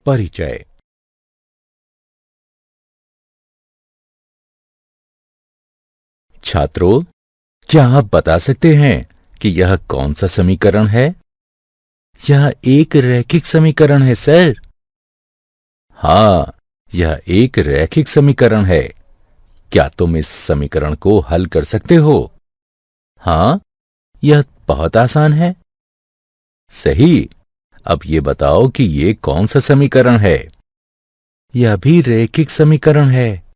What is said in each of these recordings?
परिचय। छात्रों, क्या आप बता सकते हैं कि यह कौन सा समीकरण है? यह एक रैखिक समीकरण है सर। हाँ, यह एक रैखिक समीकरण है। क्या तुम इस समीकरण को हल कर सकते हो? हाँ, यह बहुत आसान है। सही। अब ये बताओ कि ये कौन सा समीकरण है? यह भी रैखिक समीकरण है।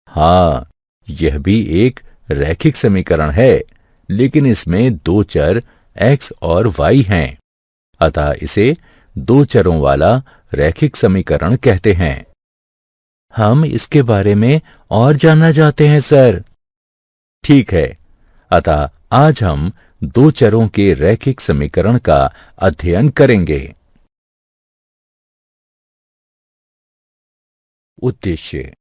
हाँ, यह भी एक रैखिक समीकरण है, लेकिन इसमें दो चर x और y हैं। अतः इसे दो चरों वाला रैखिक समीकरण कहते हैं। हम इसके बारे में और जानना चाहते हैं सर। ठीक है, अतः आज हम दो चरों के रैखिक समीकरण का अध्ययन करेंगे। उद्देश्य।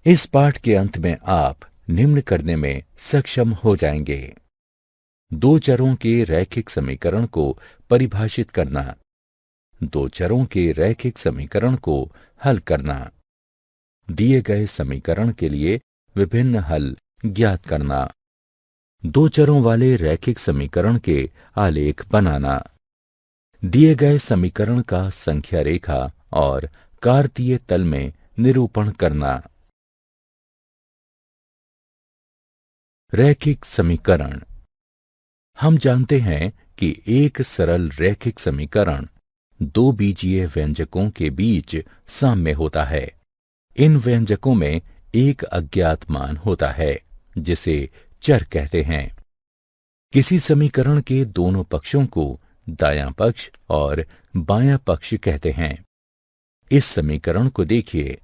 इस पाठ के अंत में आप निम्न करने में सक्षम हो जाएंगे। दो चरों के रैखिक समीकरण को परिभाषित करना, दो चरों के रैखिक समीकरण को हल करना, दिए गए समीकरण के लिए विभिन्न हल ज्ञात करना, दो चरों वाले रैखिक समीकरण के आलेख बनाना, दिए गए समीकरण का संख्या रेखा और कार्तीय तल में निरूपण करना। रैखिक समीकरण। हम जानते हैं कि एक सरल रैखिक समीकरण दो बीजीय व्यंजकों के बीच साम्य होता है। इन व्यंजकों में एक अज्ञात मान होता है जिसे चर कहते हैं। किसी समीकरण के दोनों पक्षों को दायां पक्ष और बायां पक्ष कहते हैं। इस समीकरण को देखिए।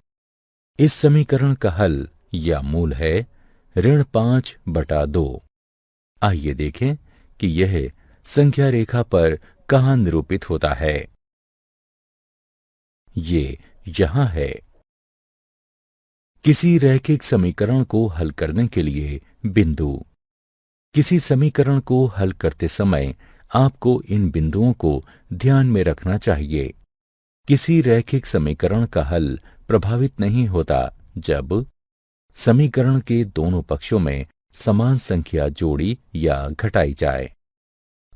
इस समीकरण का हल या मूल है ऋण 5/2। आइए देखें कि यह संख्या रेखा पर कहां निरूपित होता है। ये यहां है। किसी रैखिक समीकरण को हल करने के लिए बिंदु। किसी समीकरण को हल करते समय आपको इन बिंदुओं को ध्यान में रखना चाहिए। किसी रैखिक समीकरण का हल प्रभावित नहीं होता जब समीकरण के दोनों पक्षों में समान संख्या जोड़ी या घटाई जाए।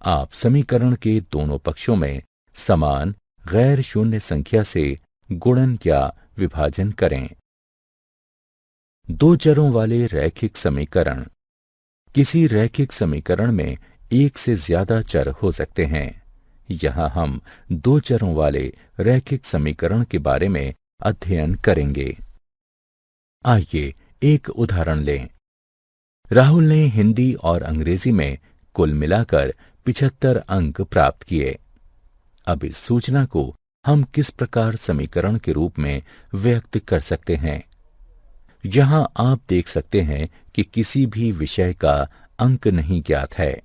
आप समीकरण के दोनों पक्षों में समान गैर शून्य संख्या से गुणन या विभाजन करें। दो चरों वाले रैखिक समीकरण। किसी रैखिक समीकरण में एक से ज्यादा चर हो सकते हैं। यहां हम दो चरों वाले रैखिक समीकरण के बारे में अध्ययन करेंगे। आइए एक उदाहरण लें। राहुल ने हिंदी और अंग्रेजी में कुल मिलाकर 75 अंक प्राप्त किए। अब इस सूचना को हम किस प्रकार समीकरण के रूप में व्यक्त कर सकते हैं? यहां आप देख सकते हैं कि किसी भी विषय का अंक नहीं ज्ञात है,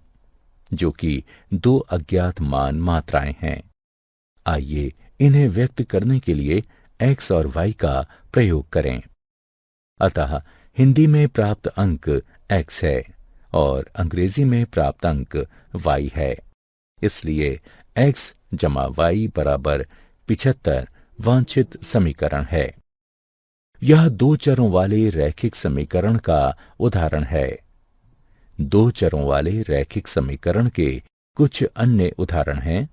जो कि दो अज्ञात मान मात्राएं हैं। आइए इन्हें व्यक्त करने के लिए x और y का प्रयोग करें। अतः हिंदी में प्राप्त अंक x है और अंग्रेजी में प्राप्त अंक y है। इसलिए x जमा y बराबर 75 वांछित समीकरण है। यह दो चरों वाले रैखिक समीकरण का उदाहरण है। दो चरों वाले रैखिक समीकरण के कुछ अन्य उदाहरण हैं।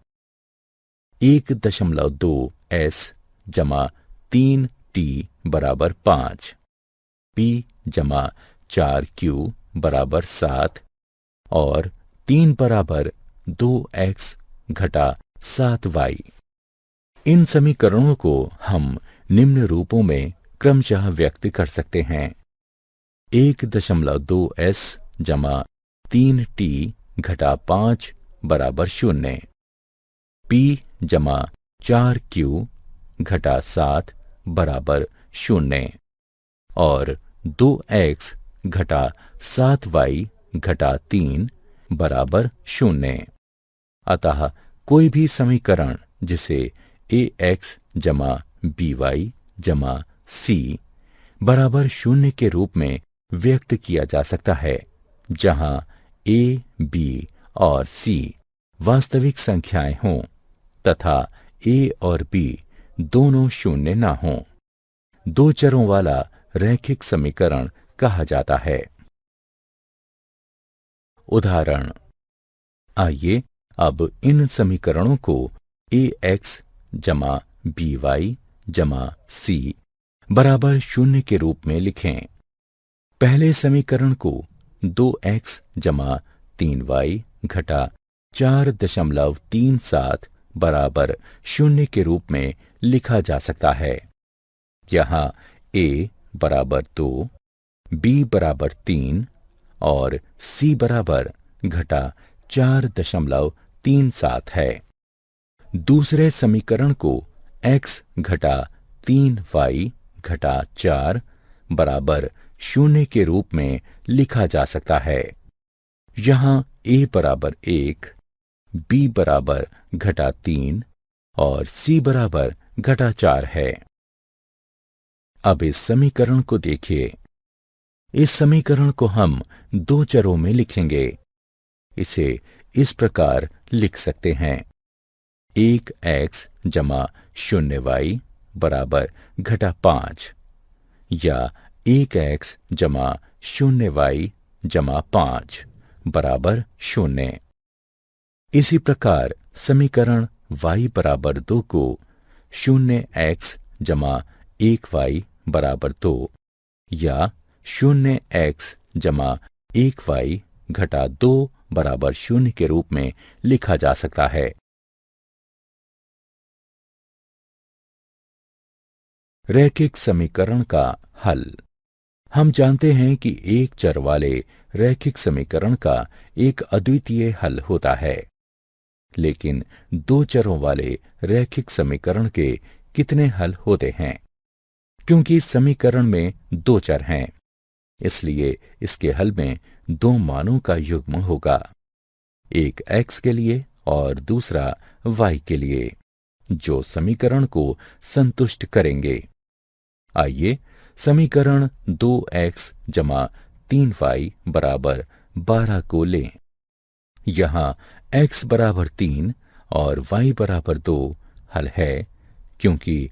1.2 s जमा 3t बराबर 5, p जमा 4q बराबर 7 और 3 बराबर 2x घटा 7y। इन समीकरणों को हम निम्न रूपों में क्रमशः व्यक्त कर सकते हैं। 1.2 s जमा 3t घटा 5 बराबर 0, p जमा 4q घटा 7 बराबर 0 और 2x घटा 7y घटा 3 बराबर 0। अतः कोई भी समीकरण जिसे ax जमा by जमा c बराबर 0 के रूप में व्यक्त किया जा सकता है, जहां a, b और c वास्तविक संख्याएं हों तथा ए और बी दोनों शून्य ना हों। दो चरों वाला रैखिक समीकरण कहा जाता है। उदाहरण, आइए अब इन समीकरणों को ax जमा by जमा c बराबर 0 के रूप में लिखें। पहले समीकरण को 2x जमा 3y घटा 4.37 बराबर 0 के रूप में लिखा जा सकता है। यहाँ a बराबर 2, b बराबर 3 और c बराबर घटा 4.37 है। दूसरे समीकरण को x घटा 3y घटा 4 बराबर 0 के रूप में लिखा जा सकता है। यहाँ a बराबर 1, b बराबर घटा 3 और c बराबर घटा 4 है। अब इस समीकरण को देखिए। इस समीकरण को हम दो चरों में लिखेंगे। इसे इस प्रकार लिख सकते हैं, 1x जमा 0y बराबर घटा 5 या 1x जमा 0y जमा 5 बराबर 0। इसी प्रकार समीकरण y बराबर 2 को 0x जमा 1y बराबर 2 या 0x जमा 1y घटा 2 बराबर 0 के रूप में लिखा जा सकता है। रैखिक समीकरण का हल। हम जानते हैं कि एक चर वाले रैखिक समीकरण का एक अद्वितीय हल होता है, लेकिन दो चरों वाले रैखिक समीकरण के कितने हल होते हैं? क्योंकि समीकरण में दो चर हैं, इसलिए इसके हल में दो मानों का युग्म होगा, एक x के लिए और दूसरा y के लिए, जो समीकरण को संतुष्ट करेंगे। आइए समीकरण 2x जमा 3y बराबर 12 को लें। यहाँ x बराबर 3 और y बराबर 2 हल है, क्योंकि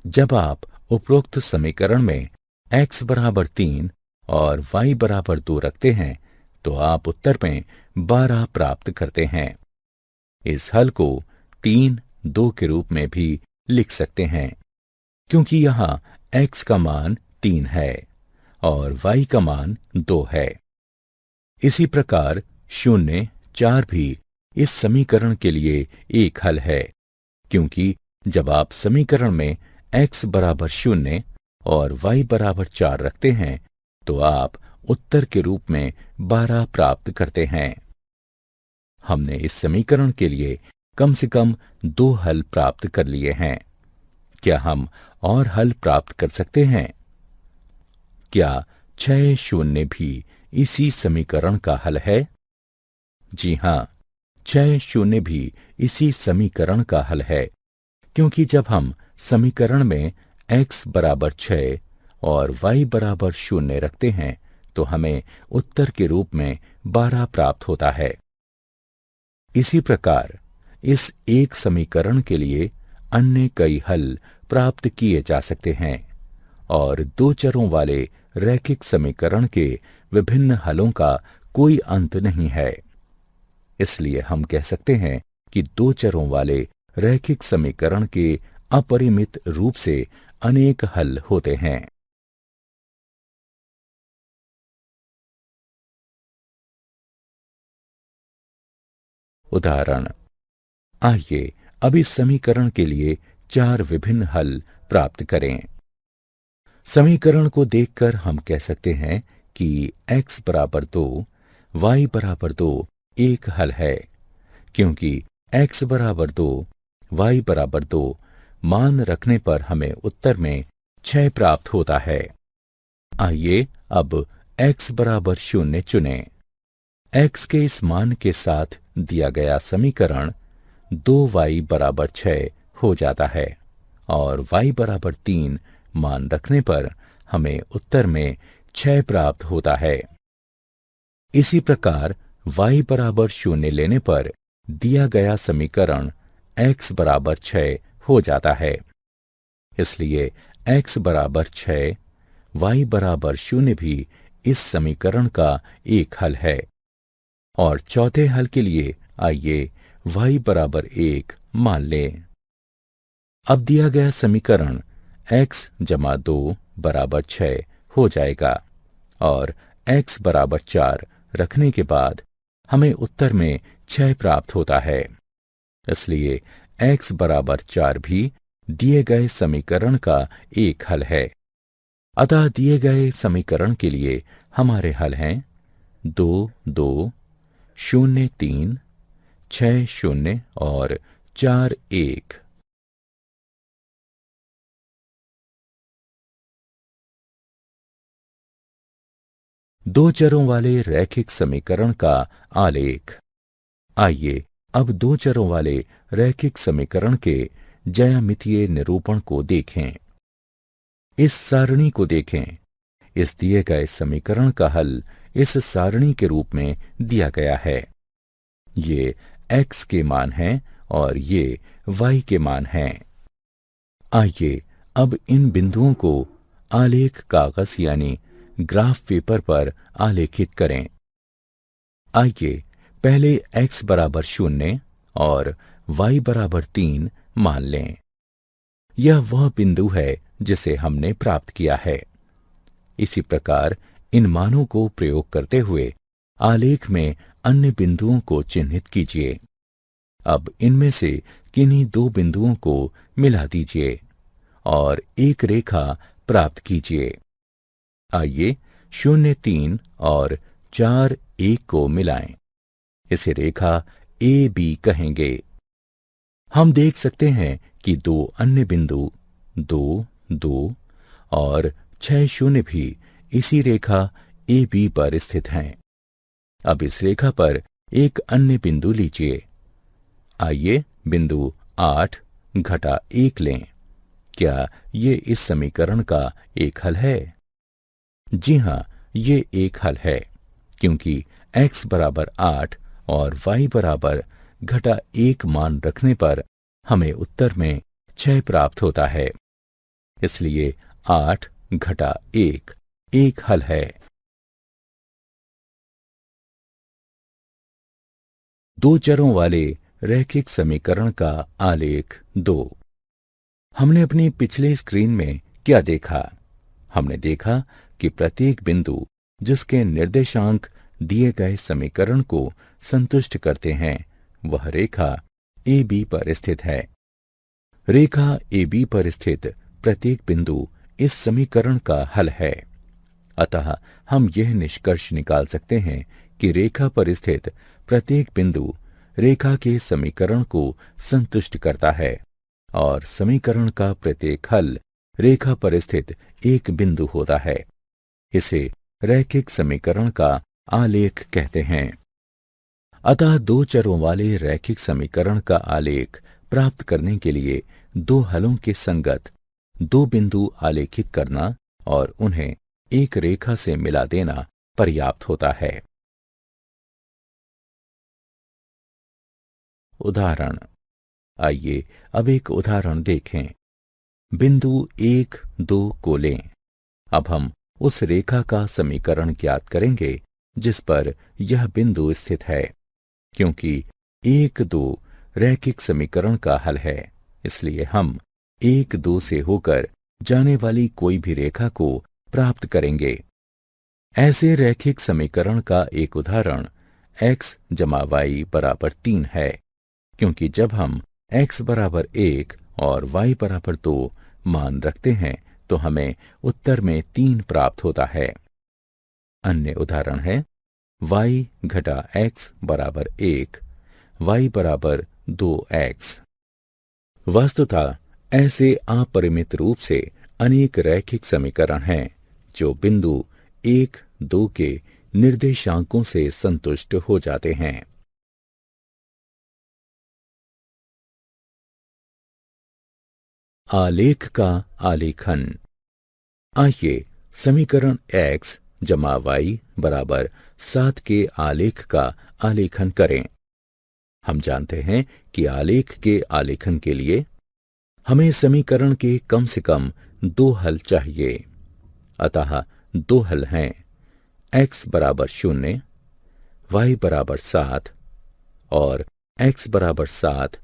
जब आप उपरोक्त समीकरण में x बराबर 3 और y बराबर 2 रखते हैं तो आप उत्तर में 12 प्राप्त करते हैं। इस हल को 3, 2 के रूप में भी लिख सकते हैं, क्योंकि यहाँ x का मान 3 है और y का मान 2 है। इसी प्रकार 0, 4 भी इस समीकरण के लिए एक हल है, क्योंकि जब आप समीकरण में x बराबर 0 और y बराबर 4 रखते हैं तो आप उत्तर के रूप में 12 प्राप्त करते हैं। हमने इस समीकरण के लिए कम से कम 2 हल प्राप्त कर लिए हैं। क्या हम और हल प्राप्त कर सकते हैं? क्या 6 शून्य भी इसी समीकरण का हल है? जी हां, 6 शून्य भी इसी समीकरण का हल है, क्योंकि जब हम समीकरण में x बराबर 6 और y बराबर 0 रखते हैं तो हमें उत्तर के रूप में 12 प्राप्त होता है। इसी प्रकार इस एक समीकरण के लिए अन्य कई हल प्राप्त किए जा सकते हैं और दो चरों वाले रैखिक समीकरण के विभिन्न हलों का कोई अंत नहीं है। इसलिए हम कह सकते हैं कि दो चरों वाले रैखिक समीकरण के अपरिमित रूप से अनेक हल होते हैं। उदाहरण, आइए अब इस समीकरण के लिए 4 विभिन्न हल प्राप्त करें। समीकरण को देखकर हम कह सकते हैं कि x बराबर 2, y बराबर 2 एक हल है, क्योंकि x बराबर 2, y बराबर 2 मान रखने पर हमें उत्तर में 6 प्राप्त होता है। आइए अब x बराबर 0 चुनें। x के इस मान के साथ दिया गया समीकरण 2y बराबर 6 हो जाता है और y बराबर 3 मान रखने पर हमें उत्तर में 6 प्राप्त होता है। इसी प्रकार y बराबर 0 लेने पर दिया गया समीकरण x बराबर 6 हो जाता है। इसलिए x बराबर 6, y बराबर 0 भी इस समीकरण का एक हल है। और चौथे हल के लिए आइए y बराबर 1 मान लें। अब दिया गया समीकरण x जमा 2 बराबर 6 हो जाएगा और x बराबर 4 रखने के बाद हमें उत्तर में 6 प्राप्त होता है। इसलिए x बराबर 4 भी दिए गए समीकरण का एक हल है। अतः दिए गए समीकरण के लिए हमारे हल हैं 2, 2, 0, 3, 6, 0 और 4, 1। दो चरों वाले रैखिक समीकरण का आलेख। आइए अब दो चरों वाले रैखिक समीकरण के ज्यामितीय निरूपण को देखें। इस सारणी को देखें। इस दिए गए समीकरण का हल इस सारणी के रूप में दिया गया है। ये x के मान हैं और ये y के मान हैं। आइए अब इन बिंदुओं को आलेख कागज यानी ग्राफ पेपर पर आलेखित करें। आइए पहले x बराबर 0 और y बराबर 3 मान लें। यह वह बिंदु है जिसे हमने प्राप्त किया है। इसी प्रकार इन मानों को प्रयोग करते हुए आलेख में अन्य बिंदुओं को चिन्हित कीजिए। अब इनमें से किन्हीं दो बिंदुओं को मिला दीजिए और एक रेखा प्राप्त कीजिए। आइए 0, 3 और 4, 1 को मिलाएं। इसे रेखा ए बी कहेंगे। हम देख सकते हैं कि दो अन्य बिंदु 2, 2 और 6, 0 भी इसी रेखा ए बी पर स्थित हैं। अब इस रेखा पर एक अन्य बिंदु लीजिए। आइए बिंदु 8 घटा 1 लें। क्या ये इस समीकरण का एक हल है? जी हाँ, ये एक हल है, क्योंकि x बराबर 8 और y बराबर घटा 1 मान रखने पर हमें उत्तर में 6 प्राप्त होता है। इसलिए 8 घटा 1 एक हल है। दो चरों वाले रैखिक समीकरण का आलेख 2। हमने अपनी पिछली स्क्रीन में क्या देखा? हमने देखा कि प्रत्येक बिंदु जिसके निर्देशांक दिए गए समीकरण को संतुष्ट करते हैं, वह रेखा ए बी पर स्थित है। रेखा ए बी पर स्थित प्रत्येक बिंदु इस समीकरण का हल है। अतः हम यह निष्कर्ष निकाल सकते हैं कि रेखा पर स्थित प्रत्येक बिंदु रेखा के समीकरण को संतुष्ट करता है और समीकरण का प्रत्येक हल रेखा पर स्थित एक बिंदु होता है। इसे रैखिक समीकरण का आलेख कहते हैं। अतः दो चरों वाले रैखिक समीकरण का आलेख प्राप्त करने के लिए दो हलों के संगत दो बिंदु आलेखित करना और उन्हें एक रेखा से मिला देना पर्याप्त होता है। उदाहरण। आइए अब एक उदाहरण देखें। बिंदु 1, 2 को लें। अब हम उस रेखा का समीकरण ज्ञात करेंगे जिस पर यह बिंदु स्थित है। क्योंकि 1, 2 रैखिक समीकरण का हल है, इसलिए हम 1, 2 से होकर जाने वाली कोई भी रेखा को प्राप्त करेंगे। ऐसे रैखिक समीकरण का एक उदाहरण x जमा y बराबर 3 है, क्योंकि जब हम x बराबर 1 और y बराबर 2 मान रखते हैं तो हमें उत्तर में 3 प्राप्त होता है। अन्य उदाहरण है y घटा x बराबर 1, y बराबर 2x। वस्तुतः ऐसे अपरिमित रूप से अनेक रैखिक समीकरण हैं जो बिंदु 1, 2 के निर्देशांकों से संतुष्ट हो जाते हैं। आलेख का आलेखन। आइए समीकरण x जमा y बराबर 7 के आलेख का आलेखन करें। हम जानते हैं कि आलेख के आलेखन के लिए हमें समीकरण के कम से कम 2 हल चाहिए। अतः 2 हल हैं x बराबर 0, y बराबर 7 और x बराबर 7,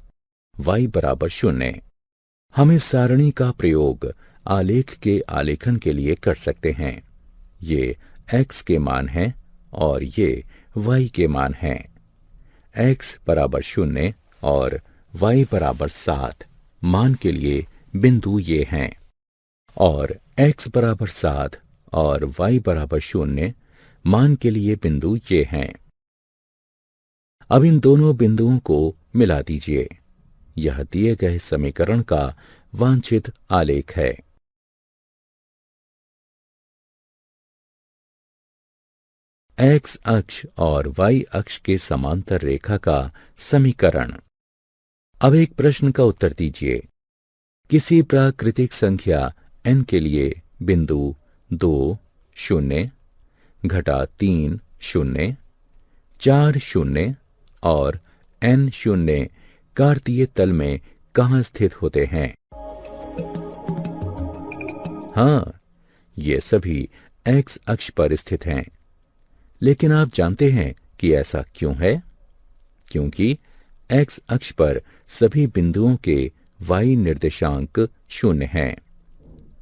y बराबर 0। हम इस सारणी का प्रयोग आलेख के आलेखन के लिए कर सकते हैं। ये x के मान हैं और ये y के मान हैं। x बराबर 0 और y बराबर 7 मान के लिए बिंदु ये हैं और x बराबर 7 और y बराबर 0 मान के लिए बिंदु ये हैं। अब इन दोनों बिंदुओं को मिला दीजिए। यह दिए गए समीकरण का वांछित आलेख है। x अक्ष और y अक्ष के समांतर रेखा का समीकरण। अब एक प्रश्न का उत्तर दीजिए। किसी प्राकृतिक संख्या n के लिए बिंदु 2, 0, घटा 3, 0, 4, 0 और n 0 कार्तीय तल में कहाँ स्थित होते हैं? हाँ, ये सभी x अक्ष पर स्थित हैं। लेकिन आप जानते हैं कि ऐसा क्यों है? क्योंकि x अक्ष पर सभी बिंदुओं के y निर्देशांक 0 हैं।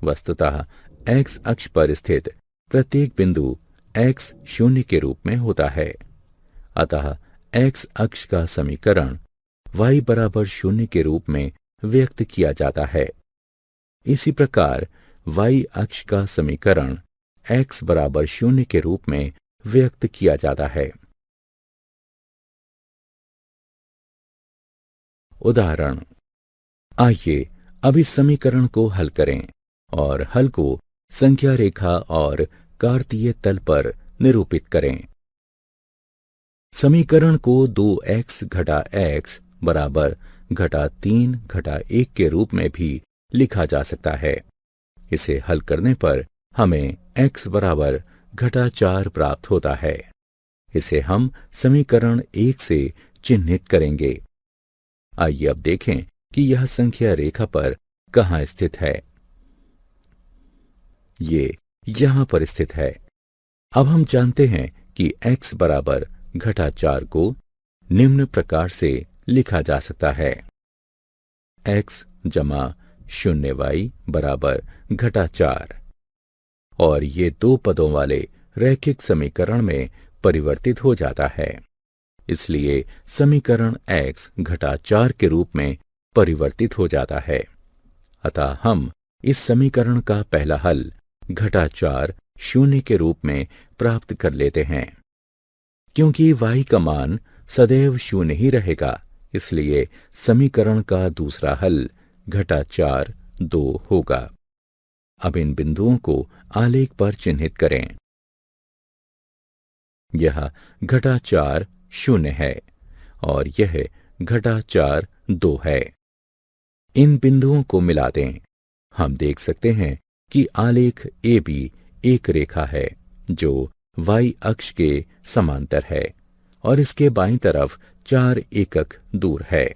वस्तुतः x अक्ष पर स्थित प्रत्येक बिंदु x 0 के रूप में होता है। अतः x अक्ष का समीकरण y बराबर 0 के रूप में व्यक्त किया जाता है। इसी प्रकार y अक्ष का समीकरण x बराबर 0 के रूप में व्यक्त किया जाता है। उदाहरण। आइए अब इस समीकरण को हल करें और हल को संख्या रेखा और कार्तीय तल पर निरूपित करें। समीकरण को 2x घटा x बराबर घटा 3 घटा 1 के रूप में भी लिखा जा सकता है। इसे हल करने पर हमें x बराबर घटा 4 प्राप्त होता है। इसे हम समीकरण 1 से चिन्हित करेंगे। आइए अब देखें कि यह संख्या रेखा पर कहाँ स्थित है। ये यहां पर स्थित है। अब हम जानते हैं कि x बराबर घटा 4 को निम्न प्रकार से लिखा जा सकता है। x जमा 0y बराबर घटा 4 और ये 2 पदों वाले रैखिक समीकरण में परिवर्तित हो जाता है। इसलिए समीकरण x घटा 4 के रूप में परिवर्तित हो जाता है। अतः हम इस समीकरण का पहला हल घटा 4 0 के रूप में प्राप्त कर लेते हैं। क्योंकि y का मान सदैव 0 ही रहेगा, इसलिए समीकरण का दूसरा हल घटा 4 2 होगा। अब इन बिंदुओं को आलेख पर चिन्हित करें। यह घटा 4 0 है और यह घटा 4 2 है। इन बिंदुओं को मिला दें। हम देख सकते हैं कि आलेख AB एक रेखा है जो y अक्ष के समांतर है और इसके बाईं तरफ 4 एकक दूर है।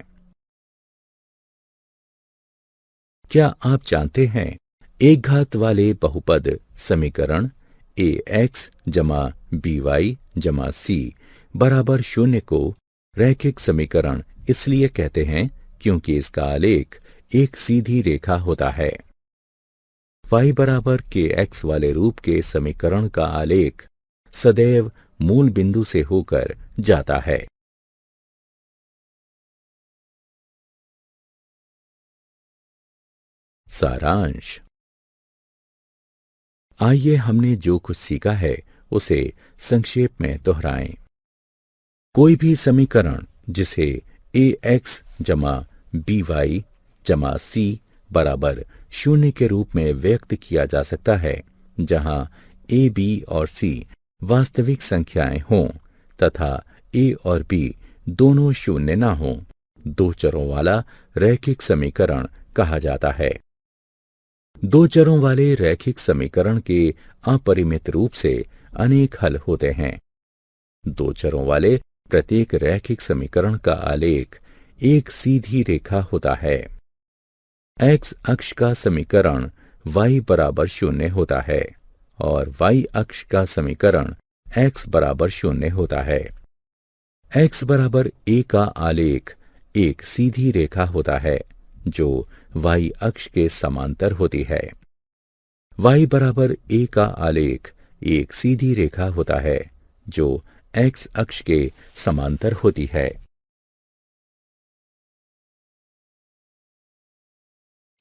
क्या आप जानते हैं एक घात वाले बहुपद समीकरण ax जमा by जमा c बराबर 0 को रैखिक समीकरण इसलिए कहते हैं क्योंकि इसका आलेख एक सीधी रेखा होता है। y बराबर kx वाले रूप के समीकरण का आलेख सदैव मूल बिंदु से होकर जाता है। सारांश। आइए हमने जो कुछ सीखा है उसे संक्षेप में दोहराएं। कोई भी समीकरण जिसे ax जमा by जमा c बराबर 0 के रूप में व्यक्त किया जा सकता है, जहां a, b और c वास्तविक संख्याएं हों तथा a और b दोनों 0 ना हों, 2 चरों वाला रैखिक समीकरण कहा जाता है। 2 चरों वाले रैखिक समीकरण के अपरिमित रूप से अनेक हल होते हैं। 2 चरों वाले प्रत्येक रैखिक समीकरण का आलेख एक सीधी रेखा होता है। एक्स अक्ष का समीकरण y बराबर 0 होता है और y अक्ष का समीकरण x बराबर 0 होता है। x बराबर a का आलेख एक सीधी रेखा होता है जो y अक्ष के समांतर होती है। y बराबर a का आलेख एक सीधी रेखा होता है जो x अक्ष के समांतर होती है।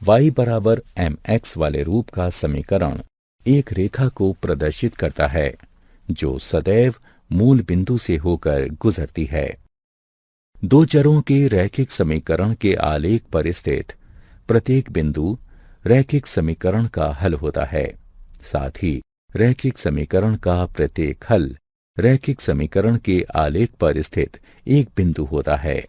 y बराबर mx वाले रूप का समीकरण एक रेखा को प्रदर्शित करता है जो सदैव मूल बिंदु से होकर गुजरती है। दो चरों के रैखिक समीकरण के आलेख पर स्थित प्रत्येक बिंदु रैखिक समीकरण का हल होता है। साथ ही रैखिक समीकरण का प्रत्येक हल रैखिक समीकरण के आलेख पर स्थित एक बिंदु होता है।